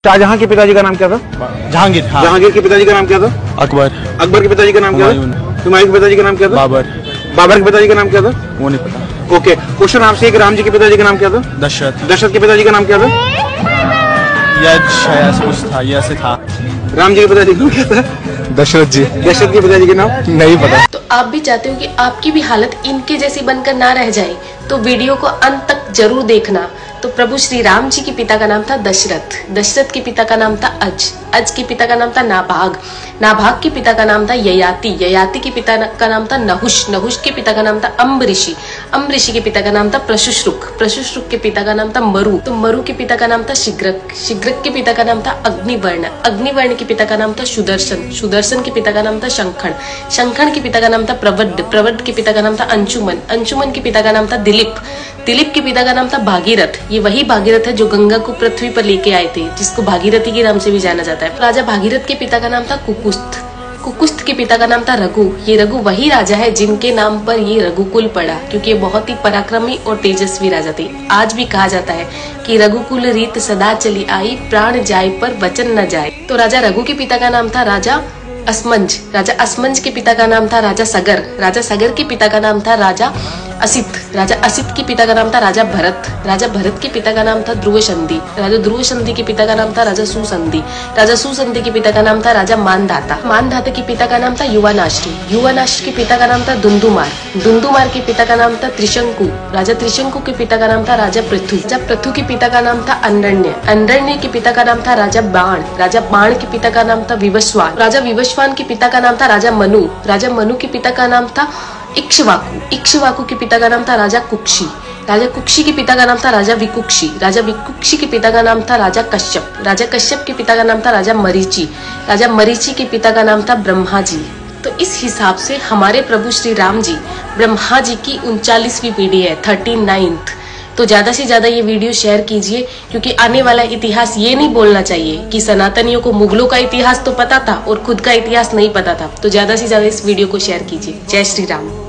शाहजहां के पिताजी का नाम क्या था? जहांगीर। हाँ। जहांगीर के पिताजी का नाम क्या था? अकबर। अकबर के पिताजी का नाम क्या था? हुमायूं के पिताजी का नाम क्या था? बाबर। बाबर के पिताजी का नाम क्या था? वो नहीं पता। ओके, क्वेश्चन आपसे एक, राम जी के पिताजी का नाम क्या था? दशरथ। दशरथ के पिताजी का नाम क्या था? यश कुछ था, यश था। राम जी के पिताजी का नाम क्या था? दशरथ जी। दशरथ के पिताजी का नाम नहीं पता। तो आप भी चाहते हो कि आपकी भी हालत इनके जैसी बनकर ना रह जाए, तो वीडियो को अंत तक जरूर देखना। तो प्रभु श्री राम जी के पिता का नाम था दशरथ, दशरथ के पिता का नाम था अज के पिता का नाम था नाभाग, नाभाग के पिता का नाम था ययाति, ययाति के पिता का नाम था नहुष, नहुष के पिता का नाम था अम्बऋषि, अम्बऋषि के पिता का नाम था प्रशुश्रुक, प्रशुश्रुक के पिता का नाम था मरु, तो मरु के पिता का नाम था शिग्रक, शिग्रक के पिता का नाम था अग्निवर्ण, अग्निवर्ण के पिता का नाम था सुदर्शन, सुदर्शन के पिता का नाम था शंखण, शंखण के पिता का नाम था प्रवड्ड, प्रवड्ड के पिता का नाम था अंशुमन, अंशुमन के पिता का नाम था दिलीप, दिलीप के पिता का नाम था भागीरथ, ये वही भागीरथ है जो गंगा को पृथ्वी पर लेके आए थे, जिसको भागीरथी के नाम से भी जाना जाता है। राजा भागीरथ के पिता का नाम था कुकुस्थ, कुकुस्थ के पिता का नाम था रघु, ये रघु वही राजा है जिनके नाम पर ये रघुकुल पड़ा, क्योंकि ये बहुत ही पराक्रमी और तेजस्वी राजा थे। आज भी कहा जाता है कि रघुकुल रीत सदा चली आई, प्राण जाए पर वचन न जाए। तो राजा रघु के पिता का नाम था राजा असमंज, राजा असमंज के पिता का नाम था राजा सगर, राजा सगर के पिता का नाम था राजा असित, राजा असित के पिता का नाम था राजा भरत, राजा भरत के पिता का नाम था ध्रुव संधि, राजा ध्रुव संधि के पिता का नाम था राजा सुसंधि, राजा सुसंधि के पिता का नाम था राजा मानधाता, मानधाता के पिता का नाम था युवानाश्री, युवानाश्री के पिता का नाम था दुंदुमार, दुंदुमार के पिता का नाम था त्रिशंकु, राजा त्रिशंकु के पिता का नाम था राजा पृथु, राजा पृथु के पिता का नाम था अंडरण्य, अंडरण्य के पिता का नाम था राजा बाण, राजा बाण के पिता का नाम था विवस्वान, राजा विवस्वान के पिता का नाम था राजा मनु, राजा मनु के पिता का नाम था इक्ष्वाकु, इक्ष्वाकु के पिता का नाम था राजा कुक्षी, राजा कुक्षी के पिता का नाम था राजा विकुक्षी, राजा विकुक्षी के पिता का नाम था राजा कश्यप, राजा कश्यप के पिता का नाम था राजा मरीचि, राजा मरीचि के पिता का नाम था ब्रह्मा जी। तो इस हिसाब से हमारे प्रभु श्री राम जी ब्रह्मा जी की 39वीं पीढ़ी है, 39th। तो ज्यादा से ज्यादा ये वीडियो शेयर कीजिए, क्योंकि आने वाला इतिहास ये नहीं बोलना चाहिए कि सनातनियों को मुगलों का इतिहास तो पता था और खुद का इतिहास नहीं पता था। तो ज्यादा से ज्यादा इस वीडियो को शेयर कीजिए। जय श्री राम।